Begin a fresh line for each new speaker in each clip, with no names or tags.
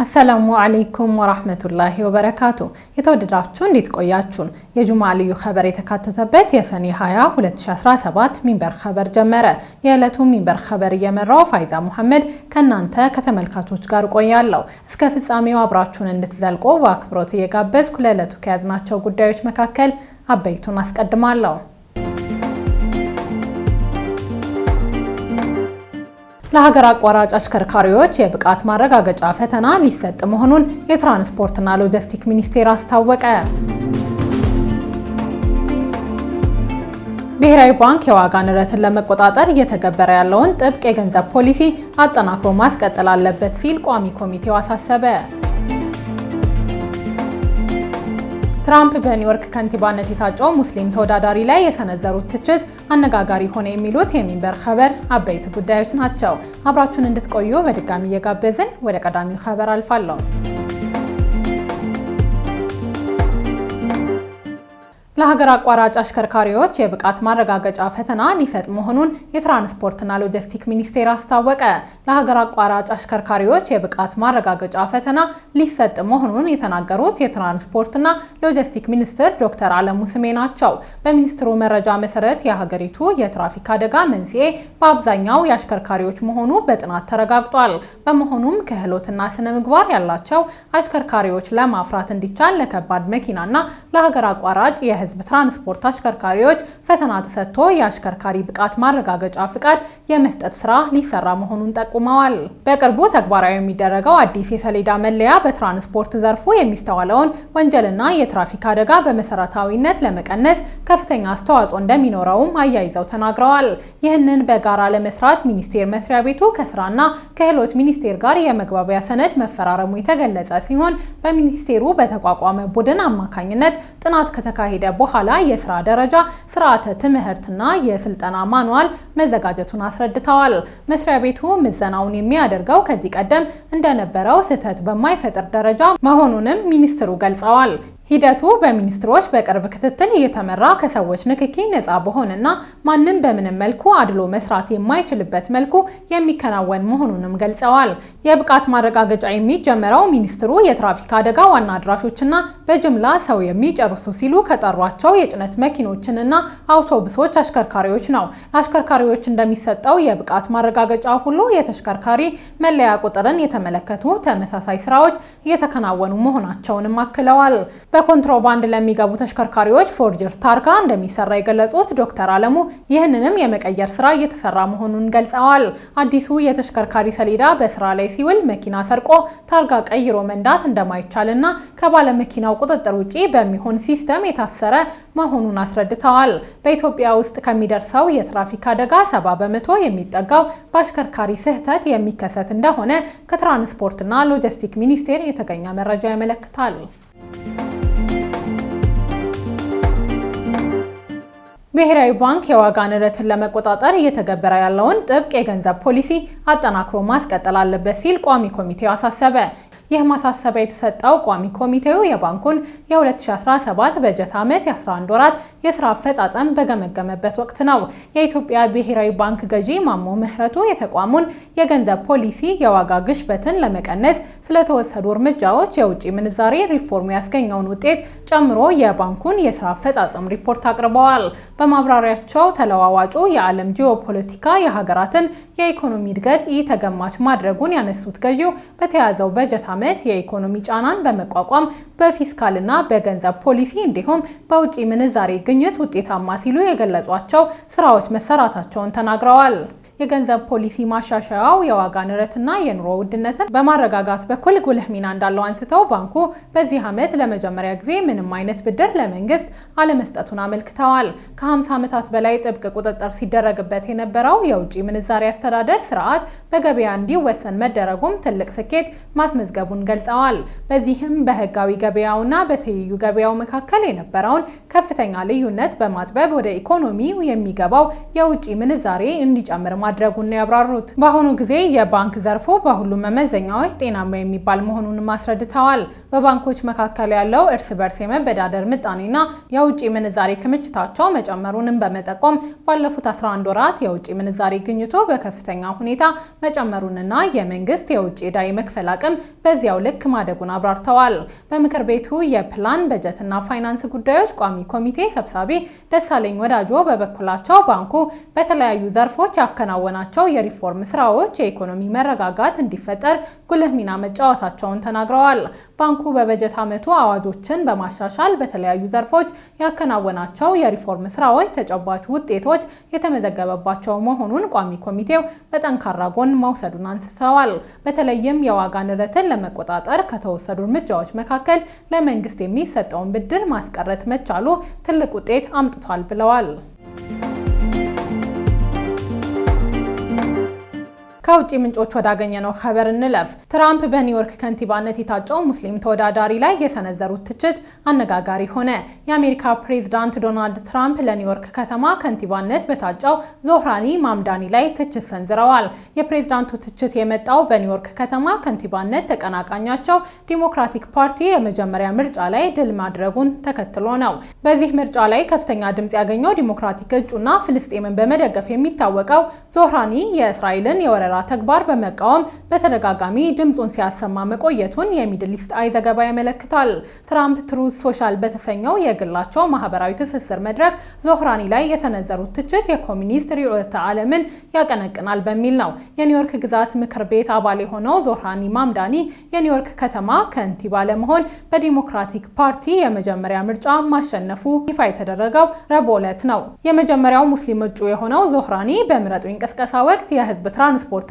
አሰላሙ አለይኩም ወራህመቱላሂ ወበረካቱ። የተወደዳችሁ እንዴት ቆያችሁን? የጁማዓ ልዩ ኸበር የተካተተበት የሰኔ 20 2017 ሚንበር ኸበር ጀመረ። የዕለቱ ሚንበር ኸበር እየመራው ፋይዛ ሙሐመድ ከናንተ ከተመልካቾች ጋር ቆያለሁ። እስከ ፍጻሜው አብራችሁን እንድትዘልቁ በአክብሮት እየጋበዝኩ ለዕለቱ ከያዝናቸው ጉዳዮች መካከል አበይቱን አስቀድማለሁ። ለሀገር አቋራጭ አሽከርካሪዎች የብቃት ማረጋገጫ ፈተና ሊሰጥ መሆኑን የትራንስፖርትና ሎጂስቲክ ሚኒስቴር አስታወቀ። ብሔራዊ ባንክ የዋጋ ንረትን ለመቆጣጠር እየተገበረ ያለውን ጥብቅ የገንዘብ ፖሊሲ አጠናክሮ ማስቀጠል አለበት ሲል ቋሚ ኮሚቴው አሳሰበ። ትራምፕ በኒውዮርክ ከንቲባነት የታጨው ሙስሊም ተወዳዳሪ ላይ የሰነዘሩት ትችት አነጋጋሪ ሆነ የሚሉት የሚንበር ኸበር አበይት ጉዳዮች ናቸው። አብራችሁን እንድትቆዩ በድጋሚ እየጋበዝን ወደ ቀዳሚው ኸበር አልፋለሁ። ለሀገር አቋራጭ አሽከርካሪዎች የብቃት ማረጋገጫ ፈተና ሊሰጥ መሆኑን የትራንስፖርትና ሎጂስቲክ ሚኒስቴር አስታወቀ። ለሀገር አቋራጭ አሽከርካሪዎች የብቃት ማረጋገጫ ፈተና ሊሰጥ መሆኑን የተናገሩት የትራንስፖርትና ሎጂስቲክ ሚኒስትር ዶክተር አለሙ ስሜ ናቸው። በሚኒስትሩ መረጃ መሰረት የሀገሪቱ የትራፊክ አደጋ መንስኤ በአብዛኛው የአሽከርካሪዎች መሆኑ በጥናት ተረጋግጧል። በመሆኑም ክህሎትና ስነ ምግባር ያላቸው አሽከርካሪዎች ለማፍራት እንዲቻል ለከባድ መኪናና ለሀገር አቋራጭ የህዝብ ትራንስፖርት አሽከርካሪዎች ፈተና ተሰጥቶ የአሽከርካሪ ብቃት ማረጋገጫ ፍቃድ የመስጠት ስራ ሊሰራ መሆኑን ጠቁመዋል። በቅርቡ ተግባራዊ የሚደረገው አዲስ የሰሌዳ መለያ በትራንስፖርት ዘርፉ የሚስተዋለውን ወንጀልና የትራፊክ አደጋ በመሰረታዊነት ለመቀነስ ከፍተኛ አስተዋጽኦ እንደሚኖረውም አያይዘው ተናግረዋል። ይህንን በጋራ ለመስራት ሚኒስቴር መስሪያ ቤቱ ከስራና ክህሎት ሚኒስቴር ጋር የመግባቢያ ሰነድ መፈራረሙ የተገለጸ ሲሆን በሚኒስቴሩ በተቋቋመ ቡድን አማካኝነት ጥናት ከተካሄደ በኋላ የስራ ደረጃ ስርዓተ ትምህርትና የስልጠና ማኑዋል መዘጋጀቱን አስረድተዋል። መስሪያ ቤቱ ምዘናውን የሚያደርገው ከዚህ ቀደም እንደነበረው ስህተት በማይፈጥር ደረጃ መሆኑንም ሚኒስትሩ ገልጸዋል። ሂደቱ በሚኒስትሮች በቅርብ ክትትል እየተመራ ከሰዎች ንክኪ ነፃ በሆነና ማንም በምንም መልኩ አድሎ መስራት የማይችልበት መልኩ የሚከናወን መሆኑንም ገልጸዋል። የብቃት ማረጋገጫ የሚጀመረው ሚኒስትሩ የትራፊክ አደጋ ዋና አድራሾችና በጅምላ ሰው የሚጨርሱ ሲሉ ከጠሯቸው የጭነት መኪኖችንና አውቶቡሶች አሽከርካሪዎች ነው። ለአሽከርካሪዎች እንደሚሰጠው የብቃት ማረጋገጫ ሁሉ የተሽከርካሪ መለያ ቁጥርን የተመለከቱ ተመሳሳይ ስራዎች እየተከናወኑ መሆናቸውንም አክለዋል። በኮንትሮባንድ ለሚገቡ ተሽከርካሪዎች ፎርጀር ታርጋ እንደሚሰራ የገለጹት ዶክተር አለሙ ይህንንም የመቀየር ስራ እየተሰራ መሆኑን ገልጸዋል። አዲሱ የተሽከርካሪ ሰሌዳ በስራ ላይ ሲውል መኪና ሰርቆ ታርጋ ቀይሮ መንዳት እንደማይቻልና ከባለመኪናው ቁጥጥር ውጪ በሚሆን ሲስተም የታሰረ መሆኑን አስረድተዋል። በኢትዮጵያ ውስጥ ከሚደርሰው የትራፊክ አደጋ 70% የሚጠጋው በአሽከርካሪ ስህተት የሚከሰት እንደሆነ ከትራንስፖርትና ሎጂስቲክ ሚኒስቴር የተገኘ መረጃ ያመለክታል። ብሔራዊ ባንክ የዋጋ ንረትን ለመቆጣጠር እየተገበረ ያለውን ጥብቅ የገንዘብ ፖሊሲ አጠናክሮ ማስቀጠል አለበት ሲል ቋሚ ኮሚቴው አሳሰበ። ይህ ማሳሰቢያ የተሰጠው ቋሚ ኮሚቴው የባንኩን የ2017 በጀት ዓመት የ11 ወራት የስራ አፈጻጸም በገመገመበት ወቅት ነው። የኢትዮጵያ ብሔራዊ ባንክ ገዢ ማሞ ምህረቱ የተቋሙን የገንዘብ ፖሊሲ የዋጋ ግሽበትን ለመቀነስ ስለተወሰዱ እርምጃዎች፣ የውጭ ምንዛሬ ሪፎርሙ ያስገኘውን ውጤት ጨምሮ የባንኩን የስራ አፈጻጸም ሪፖርት አቅርበዋል። በማብራሪያቸው ተለዋዋጩ የዓለም ጂኦፖለቲካ የሀገራትን የኢኮኖሚ እድገት ተገማች ማድረጉን ያነሱት ገዢው በተያዘው በጀት ዓመት የኢኮኖሚ ጫናን በመቋቋም በፊስካልና በገንዘብ ፖሊሲ እንዲሁም በውጭ ምንዛሬ ግኝት ውጤታማ ሲሉ የገለጿቸው ስራዎች መሰራታቸውን ተናግረዋል። የገንዘብ ፖሊሲ ማሻሻያው የዋጋ ንረትና የኑሮ ውድነትን በማረጋጋት በኩል ጉልህ ሚና እንዳለው አንስተው ባንኩ በዚህ ዓመት ለመጀመሪያ ጊዜ ምንም አይነት ብድር ለመንግስት አለመስጠቱን አመልክተዋል። ከ50 ዓመታት በላይ ጥብቅ ቁጥጥር ሲደረግበት የነበረው የውጭ ምንዛሬ አስተዳደር ስርዓት በገበያ እንዲወሰን መደረጉም ትልቅ ስኬት ማስመዝገቡን ገልጸዋል። በዚህም በህጋዊ ገበያውና በትይዩ ገበያው መካከል የነበረውን ከፍተኛ ልዩነት በማጥበብ ወደ ኢኮኖሚው የሚገባው የውጭ ምንዛሬ እንዲጨምር ማድረጉን ያብራሩት። በአሁኑ ጊዜ የባንክ ዘርፉ በሁሉም መመዘኛዎች ጤናማ የሚባል መሆኑን አስረድተዋል። በባንኮች መካከል ያለው እርስ በርስ የመበዳደር ምጣኔና የውጭ ምንዛሬ ክምችታቸው መጨመሩንም በመጠቆም ባለፉት 11 ወራት የውጭ ምንዛሬ ግኝቱ በከፍተኛ ሁኔታ መጨመሩንና የመንግስት የውጭ ዕዳ የመክፈል አቅም በዚያው ልክ ማደጉን አብራርተዋል። በምክር ቤቱ የፕላን በጀትና ፋይናንስ ጉዳዮች ቋሚ ኮሚቴ ሰብሳቢ ደሳለኝ ወዳጆ በበኩላቸው ባንኩ በተለያዩ ዘርፎች ያከናወናቸው የሪፎርም ስራዎች የኢኮኖሚ መረጋጋት እንዲፈጠር ጉልህ ሚና መጫወታቸውን ተናግረዋል። ባንኩ በበጀት ዓመቱ አዋጆችን በማሻሻል በተለያዩ ዘርፎች ያከናወናቸው የሪፎርም ስራዎች ተጨባጭ ውጤቶች የተመዘገበባቸው መሆኑን ቋሚ ኮሚቴው በጠንካራ ጎን መውሰዱን አንስተዋል። በተለይም የዋጋ ንረትን ለመቆጣጠር ከተወሰዱ እርምጃዎች መካከል ለመንግስት የሚሰጠውን ብድር ማስቀረት መቻሉ ትልቅ ውጤት አምጥቷል ብለዋል። ከውጭ ምንጮች ወዳገኘነው ኸበር እንለፍ። ትራምፕ በኒውዮርክ ከንቲባነት የታጨው ሙስሊም ተወዳዳሪ ላይ የሰነዘሩት ትችት አነጋጋሪ ሆነ። የአሜሪካ ፕሬዝዳንት ዶናልድ ትራምፕ ለኒውዮርክ ከተማ ከንቲባነት በታጨው ዞህራኒ ማምዳኒ ላይ ትችት ሰንዝረዋል። የፕሬዝዳንቱ ትችት የመጣው በኒውዮርክ ከተማ ከንቲባነት ተቀናቃኛቸው ዲሞክራቲክ ፓርቲ የመጀመሪያ ምርጫ ላይ ድል ማድረጉን ተከትሎ ነው። በዚህ ምርጫ ላይ ከፍተኛ ድምጽ ያገኘው ዲሞክራቲክ እጩና ፍልስጤምን በመደገፍ የሚታወቀው ዞህራኒ የእስራኤልን የወረራ ተግባር በመቃወም በተደጋጋሚ ድምጹን ሲያሰማ መቆየቱን የሚድል ኢስት አይ ዘገባ ያመለክታል። ትራምፕ ትሩዝ ሶሻል በተሰኘው የግላቸው ማህበራዊ ትስስር መድረክ ዞህራኒ ላይ የሰነዘሩት ትችት የኮሚኒስት ርዕዮተ ዓለምን ያቀነቅናል በሚል ነው። የኒውዮርክ ግዛት ምክር ቤት አባል የሆነው ዞህራኒ ማምዳኒ የኒውዮርክ ከተማ ከንቲባ ለመሆን በዲሞክራቲክ ፓርቲ የመጀመሪያ ምርጫ ማሸነፉ ይፋ የተደረገው ረቡዕ ዕለት ነው። የመጀመሪያው ሙስሊም እጩ የሆነው ዞህራኒ በምረጡኝ ቅስቀሳ ወቅት የህዝብ ትራንስፖርት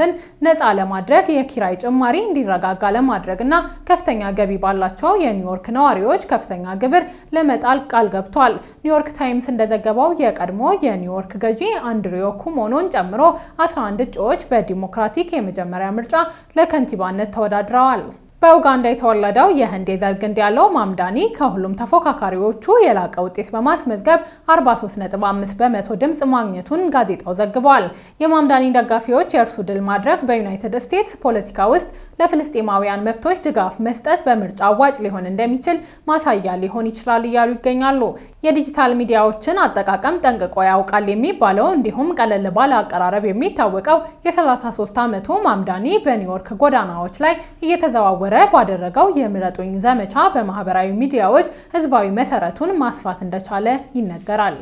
ነፃ ለማድረግ የኪራይ ጭማሪ እንዲረጋጋ ለማድረግና ከፍተኛ ገቢ ባላቸው የኒውዮርክ ነዋሪዎች ከፍተኛ ግብር ለመጣል ቃል ገብቷል። ኒውዮርክ ታይምስ እንደዘገበው የቀድሞ የኒውዮርክ ገዢ አንድሪዮ ኩሞኖን ጨምሮ 11 እጩዎች በዲሞክራቲክ የመጀመሪያ ምርጫ ለከንቲባነት ተወዳድረዋል። በኡጋንዳ የተወለደው የህንድ የዘር ግንድ ያለው ማምዳኒ ከሁሉም ተፎካካሪዎቹ የላቀ ውጤት በማስመዝገብ 43.5 በመቶ ድምጽ ማግኘቱን ጋዜጣው ዘግቧል። የማምዳኒ ደጋፊዎች የእርሱ ድል ማድረግ በዩናይትድ ስቴትስ ፖለቲካ ውስጥ ለፍልስጤማውያን መብቶች ድጋፍ መስጠት በምርጫ አዋጭ ሊሆን እንደሚችል ማሳያ ሊሆን ይችላል እያሉ ይገኛሉ። የዲጂታል ሚዲያዎችን አጠቃቀም ጠንቅቆ ያውቃል የሚባለው እንዲሁም ቀለል ባለ አቀራረብ የሚታወቀው የ33 ዓመቱ ማምዳኒ በኒውዮርክ ጎዳናዎች ላይ እየተዘዋወረ ባደረገው የምረጡኝ ዘመቻ በማህበራዊ ሚዲያዎች ህዝባዊ መሰረቱን ማስፋት እንደቻለ ይነገራል።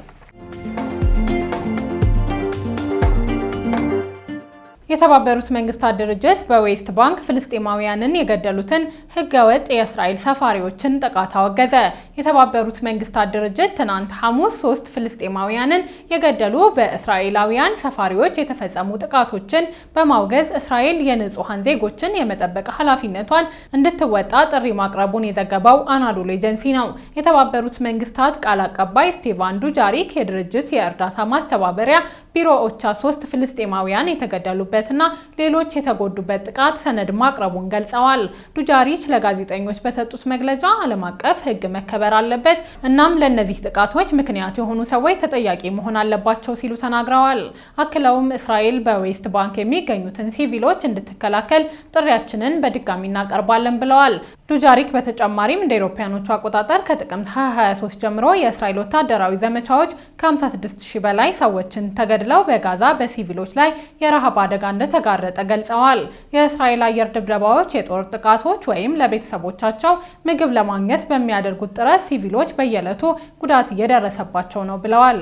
የተባበሩት መንግስታት ድርጅት በዌስት ባንክ ፍልስጤማውያንን የገደሉትን ህገወጥ የእስራኤል ሰፋሪዎችን ጥቃት አወገዘ። የተባበሩት መንግስታት ድርጅት ትናንት ሐሙስ 3 ፍልስጤማውያንን የገደሉ በእስራኤላውያን ሰፋሪዎች የተፈጸሙ ጥቃቶችን በማውገዝ እስራኤል የንጹሃን ዜጎችን የመጠበቅ ኃላፊነቷን እንድትወጣ ጥሪ ማቅረቡን የዘገበው አናዶሉ ኤጀንሲ ነው። የተባበሩት መንግስታት ቃል አቀባይ ስቴቫን ዱጃሪክ የድርጅት የእርዳታ ማስተባበሪያ ቢሮ ኦቻ 3 ፍልስጤማውያን የተገደሉበትና ሌሎች የተጎዱበት ጥቃት ሰነድ ማቅረቡን ገልጸዋል። ዱጃሪክ ለጋዜጠኞች በሰጡት መግለጫ ዓለም አቀፍ ህግ መከበር አለበት፣ እናም ለነዚህ ጥቃቶች ምክንያት የሆኑ ሰዎች ተጠያቂ መሆን አለባቸው ሲሉ ተናግረዋል። አክለውም እስራኤል በዌስት ባንክ የሚገኙትን ሲቪሎች እንድትከላከል ጥሪያችንን በድጋሚ እናቀርባለን ብለዋል። ዱጃሪክ በተጨማሪም እንደ አውሮፓውያኖቹ አቆጣጠር ከጥቅምት 2023 ጀምሮ የእስራኤል ወታደራዊ ዘመቻዎች ከ56000 በላይ ሰዎችን ተገድለው በጋዛ በሲቪሎች ላይ የረሃብ አደጋ እንደተጋረጠ ገልጸዋል። የእስራኤል አየር ድብደባዎች፣ የጦር ጥቃቶች ወይም ለቤተሰቦቻቸው ምግብ ለማግኘት በሚያደርጉት ጥረት ሲቪሎች በየዕለቱ ጉዳት እየደረሰባቸው ነው ብለዋል።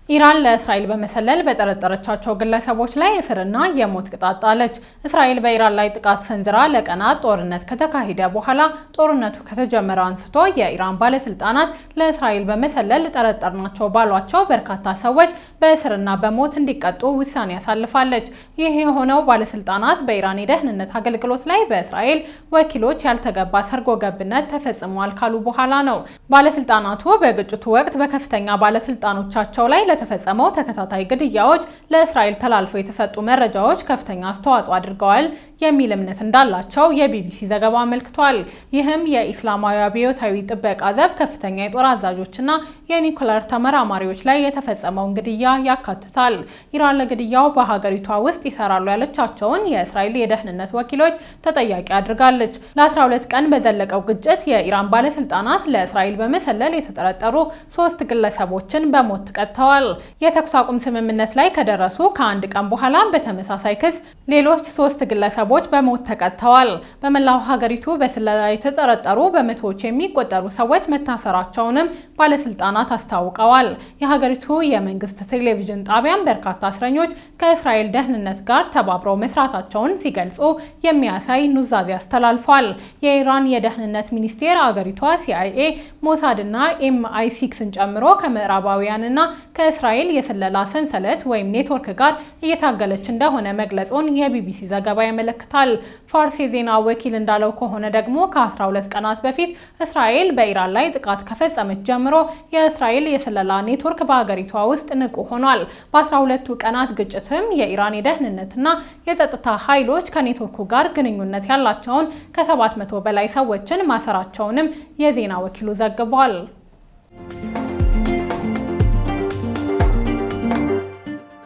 ኢራን ለእስራኤል በመሰለል በጠረጠረቻቸው ግለሰቦች ላይ እስርና የሞት ቅጣት ጣለች። እስራኤል በኢራን ላይ ጥቃት ሰንዝራ ለቀናት ጦርነት ከተካሄደ በኋላ ጦርነቱ ከተጀመረ አንስቶ የኢራን ባለስልጣናት ለእስራኤል በመሰለል ጠረጠርናቸው ባሏቸው በርካታ ሰዎች በእስርና በሞት እንዲቀጡ ውሳኔ ያሳልፋለች። ይህ የሆነው ባለስልጣናት በኢራን የደህንነት አገልግሎት ላይ በእስራኤል ወኪሎች ያልተገባ ሰርጎ ገብነት ተፈጽሟል ካሉ በኋላ ነው። ባለስልጣናቱ በግጭቱ ወቅት በከፍተኛ ባለስልጣኖቻቸው ላይ ለተፈጸመው ተከታታይ ግድያዎች ለእስራኤል ተላልፈው የተሰጡ መረጃዎች ከፍተኛ አስተዋጽኦ አድርገዋል የሚል እምነት እንዳላቸው የቢቢሲ ዘገባ አመልክቷል። ይህም የኢስላማዊ አብዮታዊ ጥበቃ ዘብ ከፍተኛ የጦር አዛዦችና የኒውክሌር ተመራማሪዎች ላይ የተፈጸመውን ግድያ ያካትታል። ኢራን ለግድያው በሀገሪቷ ውስጥ ይሰራሉ ያለቻቸውን የእስራኤል የደህንነት ወኪሎች ተጠያቂ አድርጋለች። ለ12 ቀን በዘለቀው ግጭት የኢራን ባለስልጣናት ለእስራኤል በመሰለል የተጠረጠሩ 3 ግለሰቦችን በሞት ቀጥተዋል። የተኩስ አቁም ስምምነት ላይ ከደረሱ ከአንድ ቀን በኋላ በተመሳሳይ ክስ ሌሎች 3 ግለሰቦች በሞት ተቀጥተዋል። በመላው ሀገሪቱ በስለላ የተጠረጠሩ በመቶዎች የሚቆጠሩ ሰዎች መታሰራቸውንም ባለስልጣናት አስታውቀዋል። የሀገሪቱ የመንግስት ቴሌቪዥን ጣቢያም በርካታ እስረኞች ከእስራኤል ደህንነት ጋር ተባብረው መስራታቸውን ሲገልጹ የሚያሳይ ኑዛዜ አስተላልፏል። የኢራን የደህንነት ሚኒስቴር አገሪቷ CIA፣ ሞሳድ እና MI6ን ጨምሮ ከምዕራባውያንና ከእስራኤል የስለላ ሰንሰለት ወይም ኔትወርክ ጋር እየታገለች እንደሆነ መግለጹን የቢቢሲ ዘገባ ያመለክታል። ፋርስ የዜና ወኪል እንዳለው ከሆነ ደግሞ ከ12 ቀናት በፊት እስራኤል በኢራን ላይ ጥቃት ከፈጸመች ጀምሮ የእስራኤል የስለላ ኔትወርክ በሀገሪቷ ውስጥ ንቁ ሆኗል። በ12ቱ ቀናት ግጭትም የኢራን የደህንነትና የጸጥታ ኃይሎች ከኔትወርኩ ጋር ግንኙነት ያላቸውን ከ700 በላይ ሰዎችን ማሰራቸውንም የዜና ወኪሉ ዘግቧል።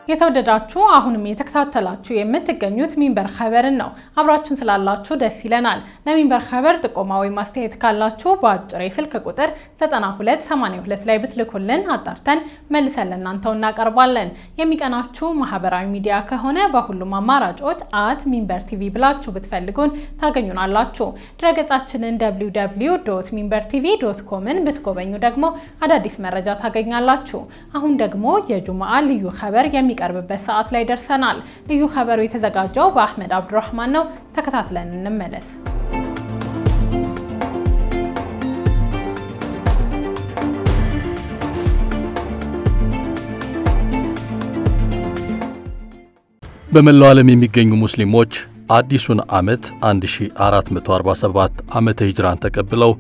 የተወደዳችሁ አሁንም የተከታተላችሁ የምትገኙት ሚንበር ኸበርን ነው። አብራችሁን ስላላችሁ ደስ ይለናል። ለሚንበር ኸበር ጥቆማ ወይም ማስተያየት ካላችሁ በአጭር የስልክ ቁጥር 9282 ላይ ብትልኩልን አጣርተን መልሰን ለእናንተው እናቀርባለን። የሚቀናችሁ ማህበራዊ ሚዲያ ከሆነ በሁሉም አማራጮች @ሚንበር ቲቪ ብላችሁ ብትፈልጉን ታገኙናላችሁ። ድረገጻችንን www.minbertv.comን ብትጎበኙ ደግሞ አዳዲስ መረጃ ታገኛላችሁ። አሁን ደግሞ የጁማዓ ልዩ ኸበር የሚቀርብበት ሰዓት ላይ ደርሰናል። ልዩ ኸበሩ የተዘጋጀው በአህመድ አብዱራህማን ነው። ተከታትለን እንመለስ።
በመላው ዓለም የሚገኙ ሙስሊሞች አዲሱን ዓመት 1447 ዓመተ ሂጅራን ተቀብለው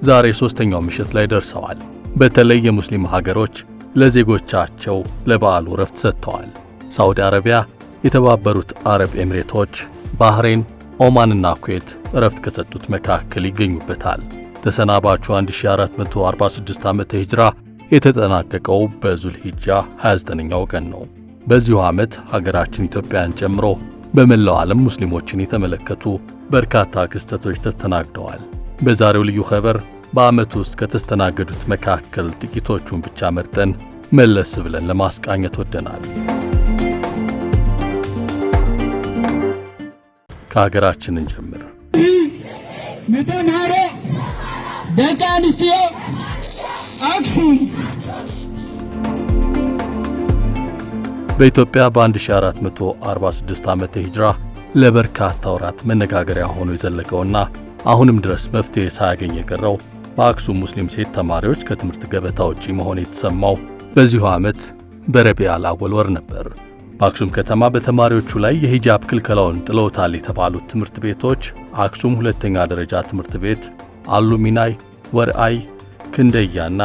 ዛሬ 3ኛው ምሽት ላይ ደርሰዋል። በተለይ የሙስሊም ሀገሮች ለዜጎቻቸው ለበዓሉ ረፍት ሰጥተዋል። ሳዑዲ አረቢያ፣ የተባበሩት አረብ ኤሚሬቶች፣ ባህሬን፣ ኦማንና ኩዌት ረፍት ከሰጡት መካከል ይገኙበታል። ተሰናባቹ 1446 ዓመተ ሂጅራ የተጠናቀቀው በዙልሂጃ 29ኛው ቀን ነው። በዚሁ ዓመት ሀገራችን ኢትዮጵያን ጨምሮ በመላው ዓለም ሙስሊሞችን የተመለከቱ በርካታ ክስተቶች ተስተናግደዋል። በዛሬው ልዩ ኸበር በዓመቱ ውስጥ ከተስተናገዱት መካከል ጥቂቶቹን ብቻ መርጠን መለስ ብለን ለማስቃኘት ወደናል። ከሀገራችን እንጀምር።
ንተምሃሮ ደቂ አንስትዮ አክሱም
በኢትዮጵያ በ1446 ዓመተ ሂጅራ ለበርካታ ወራት መነጋገሪያ ሆኖ የዘለቀውና አሁንም ድረስ መፍትሄ ሳያገኝ የቀረው በአክሱም ሙስሊም ሴት ተማሪዎች ከትምህርት ገበታ ውጪ መሆን የተሰማው በዚሁ ዓመት በረቢዑል አወል ወር ነበር። በአክሱም ከተማ በተማሪዎቹ ላይ የሂጃብ ክልከላውን ጥለውታል የተባሉት ትምህርት ቤቶች አክሱም ሁለተኛ ደረጃ ትምህርት ቤት፣ አሉሚናይ፣ ወርአይ፣ ክንደያና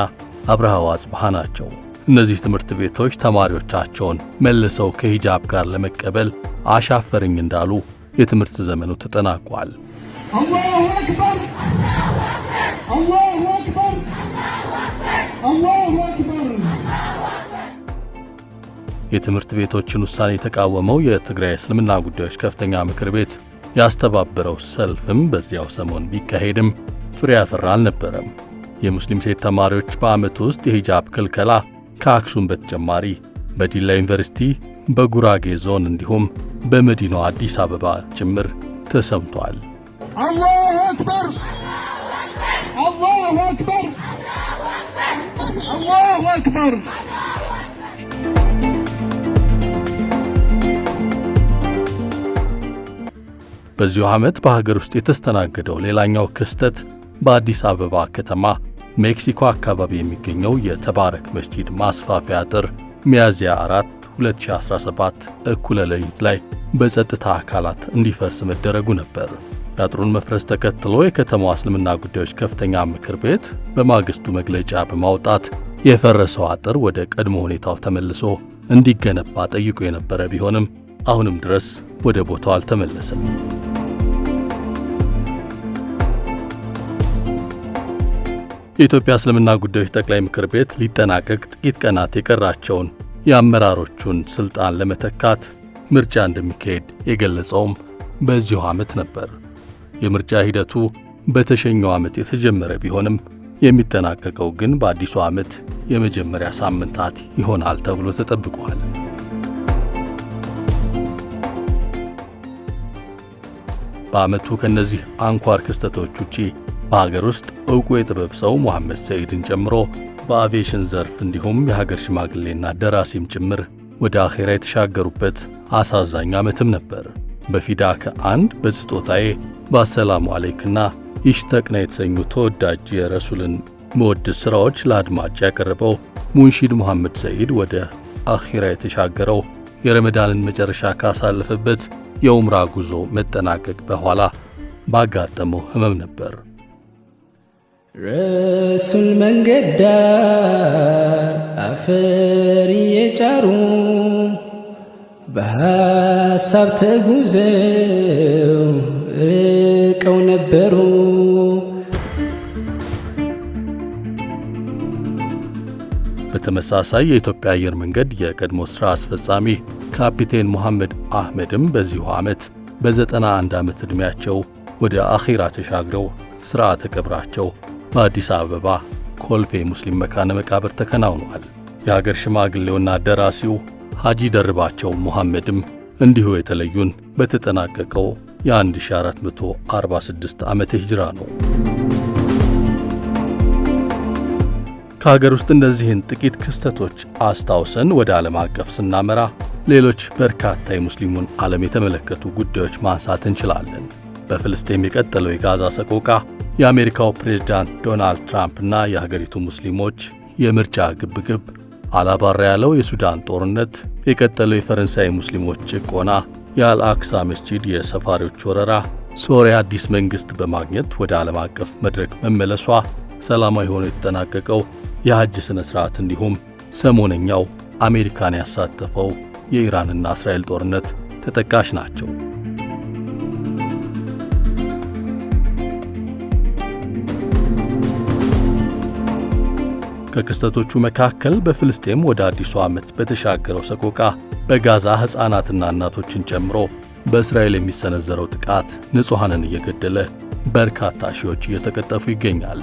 አብርሃ ወአጽብሃ ናቸው። እነዚህ ትምህርት ቤቶች ተማሪዎቻቸውን መልሰው ከሂጃብ ጋር ለመቀበል አሻፈረኝ እንዳሉ የትምህርት ዘመኑ ተጠናቋል።
አላሁ አክበር አላሁ አክበር አላሁ አክበር።
የትምህርት ቤቶችን ውሳኔ የተቃወመው የትግራይ እስልምና ጉዳዮች ከፍተኛ ምክር ቤት ያስተባበረው ሰልፍም በዚያው ሰሞን ቢካሄድም ፍሬ ያፈራ አልነበረም። የሙስሊም ሴት ተማሪዎች በዓመቱ ውስጥ የሂጃብ ክልከላ ከአክሱም በተጨማሪ በዲላ ዩኒቨርሲቲ፣ በጉራጌ ዞን እንዲሁም በመዲናዋ አዲስ አበባ ጭምር ተሰምቷል።
አላሁ አክበር አላሁ አክበር አላሁ አክበር።
በዚሁ ዓመት በሀገር ውስጥ የተስተናገደው ሌላኛው ክስተት በአዲስ አበባ ከተማ ሜክሲኮ አካባቢ የሚገኘው የተባረክ መስጂድ ማስፋፊያ አጥር ሚያዝያ 4 2017 እኩለ ሌሊት ላይ በጸጥታ አካላት እንዲፈርስ መደረጉ ነበር። የአጥሩን መፍረስ ተከትሎ የከተማዋ እስልምና ጉዳዮች ከፍተኛ ምክር ቤት በማግስቱ መግለጫ በማውጣት የፈረሰው አጥር ወደ ቀድሞ ሁኔታው ተመልሶ እንዲገነባ ጠይቆ የነበረ ቢሆንም አሁንም ድረስ ወደ ቦታው አልተመለሰም። የኢትዮጵያ እስልምና ጉዳዮች ጠቅላይ ምክር ቤት ሊጠናቀቅ ጥቂት ቀናት የቀራቸውን የአመራሮቹን ስልጣን ለመተካት ምርጫ እንደሚካሄድ የገለጸውም በዚሁ ዓመት ነበር። የምርጫ ሂደቱ በተሸኘው ዓመት የተጀመረ ቢሆንም የሚጠናቀቀው ግን በአዲሱ ዓመት የመጀመሪያ ሳምንታት ይሆናል ተብሎ ተጠብቋል። በዓመቱ ከነዚህ አንኳር ክስተቶች ውጪ በሀገር ውስጥ ዕውቁ የጥበብ ሰው ሙሐመድ ሰዒድን ጨምሮ በአቪዬሽን ዘርፍ እንዲሁም የሀገር ሽማግሌና ደራሲም ጭምር ወደ አኼራ የተሻገሩበት አሳዛኝ ዓመትም ነበር። በፊዳከ አንድ በስጦታዬ በአሰላሙ አለይክና ይሽተቅና የተሰኙ ተወዳጅ የረሱልን መወድስ ሥራዎች ለአድማጭ ያቀረበው ሙንሺድ ሙሐመድ ሰዒድ ወደ አኼራ የተሻገረው የረመዳንን መጨረሻ ካሳለፈበት የኡምራ ጉዞ መጠናቀቅ በኋላ ባጋጠመው ሕመም ነበር።
ረሱል መንገድ ዳር አፈር እየጫሩ በሐሳብ ተጉዘው ርቀው ነበሩ።
በተመሳሳይ የኢትዮጵያ አየር መንገድ የቀድሞ ሥራ አስፈጻሚ ካፒቴን ሙሐመድ አህመድም በዚሁ ዓመት በ91 ዓመት ዕድሜያቸው ወደ አኺራ ተሻግረው ሥርዓተ ቀብራቸው በአዲስ አበባ ኮልፌ ሙስሊም መካነ መቃብር ተከናውኗል። የሀገር ሽማግሌውና ደራሲው ሐጂ ደርባቸው ሙሐመድም እንዲሁ የተለዩን በተጠናቀቀው የ1446 ዓመተ ሂጅራ ነው። ከሀገር ውስጥ እነዚህን ጥቂት ክስተቶች አስታውሰን ወደ ዓለም አቀፍ ስናመራ ሌሎች በርካታ የሙስሊሙን ዓለም የተመለከቱ ጉዳዮች ማንሳት እንችላለን። በፍልስጤም የቀጠለው የጋዛ ሰቆቃ፣ የአሜሪካው ፕሬዝዳንት ዶናልድ ትራምፕና የሀገሪቱ ሙስሊሞች የምርጫ ግብግብ፣ አላባራ ያለው የሱዳን ጦርነት፣ የቀጠለው የፈረንሳይ ሙስሊሞች ጭቆና፣ የአልአክሳ መስጂድ የሰፋሪዎች ወረራ፣ ሶሪያ አዲስ መንግሥት በማግኘት ወደ ዓለም አቀፍ መድረክ መመለሷ፣ ሰላማዊ ሆኖ የተጠናቀቀው የሐጅ ሥነ ሥርዓት እንዲሁም ሰሞነኛው አሜሪካን ያሳተፈው የኢራንና እስራኤል ጦርነት ተጠቃሽ ናቸው። ከክስተቶቹ መካከል በፍልስጤም ወደ አዲሱ ዓመት በተሻገረው ሰቆቃ በጋዛ ሕፃናትና እናቶችን ጨምሮ በእስራኤል የሚሰነዘረው ጥቃት ንጹሐንን እየገደለ በርካታ ሺዎች እየተቀጠፉ ይገኛል።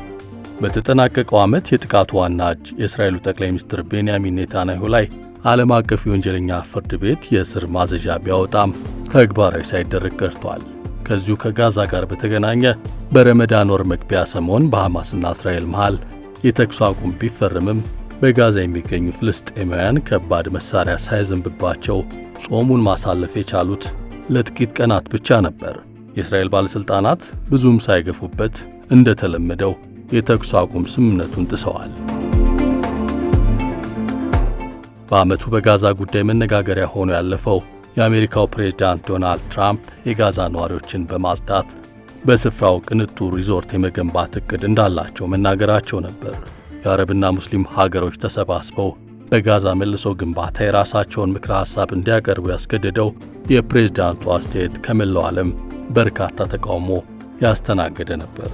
በተጠናቀቀው ዓመት የጥቃቱ ዋና እጅ የእስራኤሉ ጠቅላይ ሚኒስትር ቤንያሚን ኔታንያሁ ላይ ዓለም አቀፍ የወንጀለኛ ፍርድ ቤት የእስር ማዘዣ ቢያወጣም ተግባራዊ ሳይደረግ ቀርቷል። ከዚሁ ከጋዛ ጋር በተገናኘ በረመዳን ወር መግቢያ ሰሞን በሐማስና እስራኤል መሃል የተኩስ አቁም ቢፈርምም በጋዛ የሚገኙ ፍልስጤማውያን ከባድ መሳሪያ ሳይዘንብባቸው ጾሙን ማሳለፍ የቻሉት ለጥቂት ቀናት ብቻ ነበር። የእስራኤል ባለሥልጣናት ብዙም ሳይገፉበት እንደተለመደው የተኩስ አቁም ስምምነቱን ጥሰዋል። በዓመቱ በጋዛ ጉዳይ መነጋገሪያ ሆኖ ያለፈው የአሜሪካው ፕሬዝዳንት ዶናልድ ትራምፕ የጋዛ ነዋሪዎችን በማጽዳት በስፍራው ቅንጡ ሪዞርት የመገንባት ዕቅድ እንዳላቸው መናገራቸው ነበር። የአረብና ሙስሊም ሀገሮች ተሰባስበው በጋዛ መልሶ ግንባታ የራሳቸውን ምክረ ሐሳብ እንዲያቀርቡ ያስገደደው የፕሬዝዳንቱ አስተያየት ከመላው ዓለም በርካታ ተቃውሞ ያስተናገደ ነበር።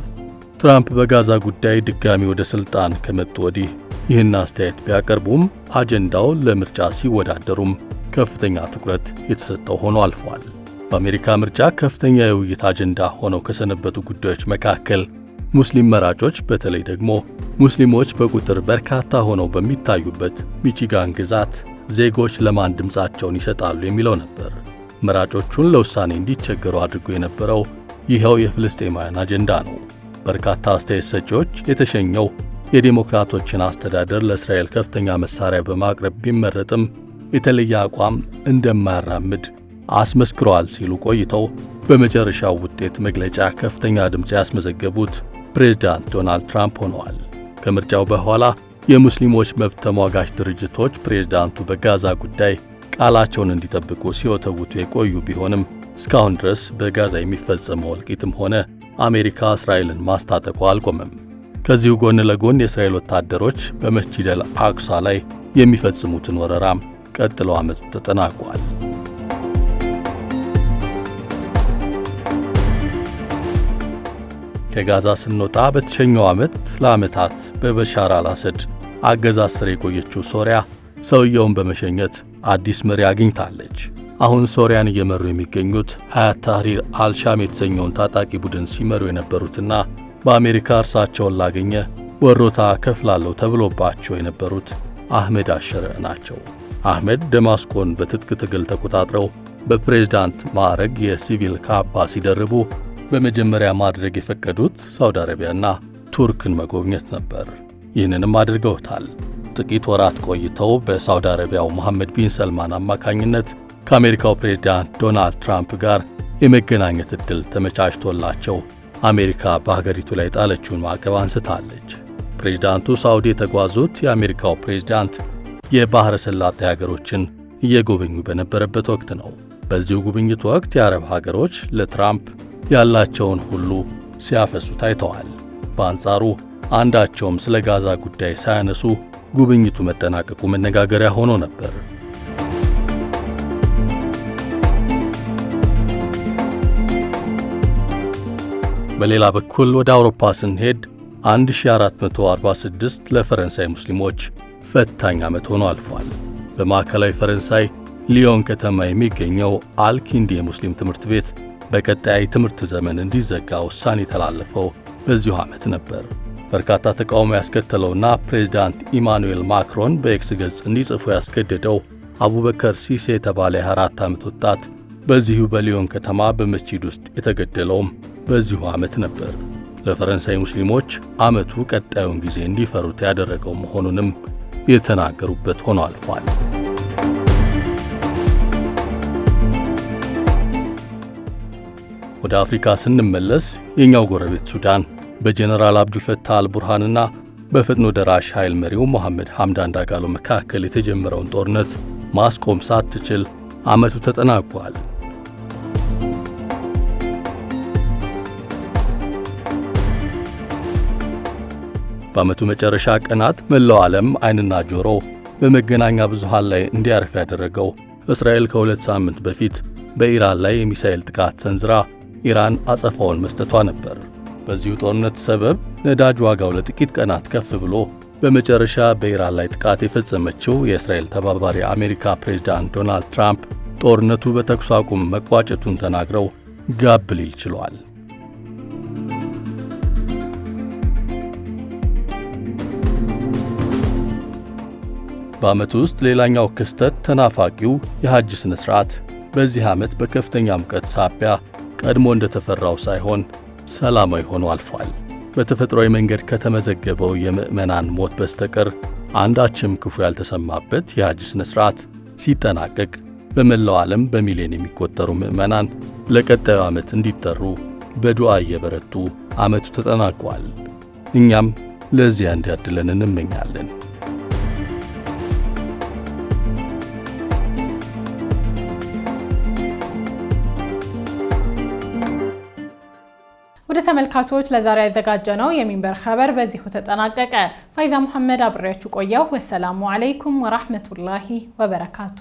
ትራምፕ በጋዛ ጉዳይ ድጋሚ ወደ ሥልጣን ከመጡ ወዲህ ይህን አስተያየት ቢያቀርቡም አጀንዳው ለምርጫ ሲወዳደሩም ከፍተኛ ትኩረት የተሰጠው ሆኖ አልፏል። በአሜሪካ ምርጫ ከፍተኛ የውይይት አጀንዳ ሆነው ከሰነበቱ ጉዳዮች መካከል ሙስሊም መራጮች በተለይ ደግሞ ሙስሊሞች በቁጥር በርካታ ሆነው በሚታዩበት ሚቺጋን ግዛት ዜጎች ለማን ድምፃቸውን ይሰጣሉ የሚለው ነበር። መራጮቹን ለውሳኔ እንዲቸገሩ አድርጎ የነበረው ይኸው የፍልስጤማውያን አጀንዳ ነው። በርካታ አስተያየት ሰጪዎች የተሸኘው የዴሞክራቶችን አስተዳደር ለእስራኤል ከፍተኛ መሳሪያ በማቅረብ ቢመረጥም የተለየ አቋም እንደማያራምድ አስመስክረዋል ሲሉ ቆይተው በመጨረሻው ውጤት መግለጫ ከፍተኛ ድምፅ ያስመዘገቡት ፕሬዝዳንት ዶናልድ ትራምፕ ሆነዋል። ከምርጫው በኋላ የሙስሊሞች መብት ተሟጋች ድርጅቶች ፕሬዝዳንቱ በጋዛ ጉዳይ ቃላቸውን እንዲጠብቁ ሲወተውቱ የቆዩ ቢሆንም እስካሁን ድረስ በጋዛ የሚፈጸመው እልቂትም ሆነ አሜሪካ እስራኤልን ማስታጠቁ አልቆመም። ከዚሁ ጎን ለጎን የእስራኤል ወታደሮች በመስጂድ አልአቅሳ ላይ የሚፈጽሙትን ወረራም ቀጥለው ዓመቱ ተጠናቋል። ከጋዛ ስንወጣ በተሸኘው ዓመት ለዓመታት በበሻር አልአሰድ አገዛዝ ስር የቆየችው ሶሪያ ሰውየውን በመሸኘት አዲስ መሪ አግኝታለች። አሁን ሶሪያን እየመሩ የሚገኙት ሀያት ታህሪር አልሻም የተሰኘውን ታጣቂ ቡድን ሲመሩ የነበሩትና በአሜሪካ እርሳቸውን ላገኘ ወሮታ ከፍላለሁ ተብሎባቸው የነበሩት አህመድ አልሸሪዕ ናቸው። አህመድ ደማስቆን በትጥቅ ትግል ተቆጣጥረው በፕሬዝዳንት ማዕረግ የሲቪል ካባ ሲደርቡ በመጀመሪያ ማድረግ የፈቀዱት ሳውዲ አረቢያና ቱርክን መጎብኘት ነበር። ይህንንም አድርገውታል። ጥቂት ወራት ቆይተው በሳውዲ አረቢያው መሐመድ ቢን ሰልማን አማካኝነት ከአሜሪካው ፕሬዝዳንት ዶናልድ ትራምፕ ጋር የመገናኘት ዕድል ተመቻችቶላቸው አሜሪካ በሀገሪቱ ላይ ጣለችውን ማዕቀብ አንስታለች። ፕሬዝዳንቱ ሳውዲ የተጓዙት የአሜሪካው ፕሬዝዳንት የባሕረ ሰላጤ ሀገሮችን እየጎበኙ በነበረበት ወቅት ነው። በዚሁ ጉብኝት ወቅት የአረብ ሀገሮች ለትራምፕ ያላቸውን ሁሉ ሲያፈሱ ታይተዋል። በአንጻሩ አንዳቸውም ስለ ጋዛ ጉዳይ ሳያነሱ ጉብኝቱ መጠናቀቁ መነጋገሪያ ሆኖ ነበር። በሌላ በኩል ወደ አውሮፓ ስንሄድ 1446 ለፈረንሳይ ሙስሊሞች ፈታኝ ዓመት ሆኖ አልፏል። በማዕከላዊ ፈረንሳይ ሊዮን ከተማ የሚገኘው አልኪንዲ የሙስሊም ትምህርት ቤት በቀጣይ ትምህርት ዘመን እንዲዘጋ ውሳኔ የተላለፈው በዚሁ ዓመት ነበር። በርካታ ተቃውሞ ያስከተለውና ፕሬዝዳንት ኢማኑኤል ማክሮን በኤክስ ገጽ እንዲጽፉ ያስገደደው አቡበከር ሲሴ የተባለ የ24 ዓመት ወጣት በዚሁ በሊዮን ከተማ በመስጂድ ውስጥ የተገደለውም በዚሁ ዓመት ነበር። ለፈረንሳይ ሙስሊሞች ዓመቱ ቀጣዩን ጊዜ እንዲፈሩት ያደረገው መሆኑንም የተናገሩበት ሆኖ አልፏል። ወደ አፍሪካ ስንመለስ የኛው ጎረቤት ሱዳን በጀነራል አብዱልፈታህ አልቡርሃንና በፈጥኖ ደራሽ ኃይል መሪው መሐመድ ሐምዳን ዳጋሎ መካከል የተጀመረውን ጦርነት ማስቆም ሳትችል ዓመቱ ተጠናቋል። በዓመቱ መጨረሻ ቀናት መላው ዓለም ዓይንና ጆሮ በመገናኛ ብዙሃን ላይ እንዲያርፍ ያደረገው እስራኤል ከ2 ሳምንት በፊት በኢራን ላይ የሚሳኤል ጥቃት ሰንዝራ ኢራን አጸፋውን መስጠቷ ነበር። በዚሁ ጦርነት ሰበብ ነዳጅ ዋጋው ለጥቂት ቀናት ከፍ ብሎ በመጨረሻ በኢራን ላይ ጥቃት የፈጸመችው የእስራኤል ተባባሪ አሜሪካ ፕሬዝዳንት ዶናልድ ትራምፕ ጦርነቱ በተኩስ አቁም መቋጨቱን ተናግረው ጋብ ሊል ችሏል። በዓመቱ ውስጥ ሌላኛው ክስተት ተናፋቂው የሐጅ ሥነ ሥርዓት በዚህ ዓመት በከፍተኛ ሙቀት ሳቢያ ቀድሞ እንደተፈራው ሳይሆን ሰላማዊ ሆኖ አልፏል። በተፈጥሯዊ መንገድ ከተመዘገበው የምዕመናን ሞት በስተቀር አንዳችም ክፉ ያልተሰማበት የሐጅ ሥነ ሥርዓት ሲጠናቀቅ በመላው ዓለም በሚሊዮን የሚቆጠሩ ምዕመናን ለቀጣዩ ዓመት እንዲጠሩ በዱዓ እየበረቱ ዓመቱ ተጠናቋል። እኛም ለዚያ እንዲያድለን እንመኛለን።
ወደ ተመልካቾች ለዛሬ ያዘጋጀነው የሚንበር ኸበር በዚሁ ተጠናቀቀ። ፋይዛ መሐመድ አብሬያችሁ ቆየሁ። ወሰላሙ አለይኩም ወራህመቱላሂ ወበረካቱ።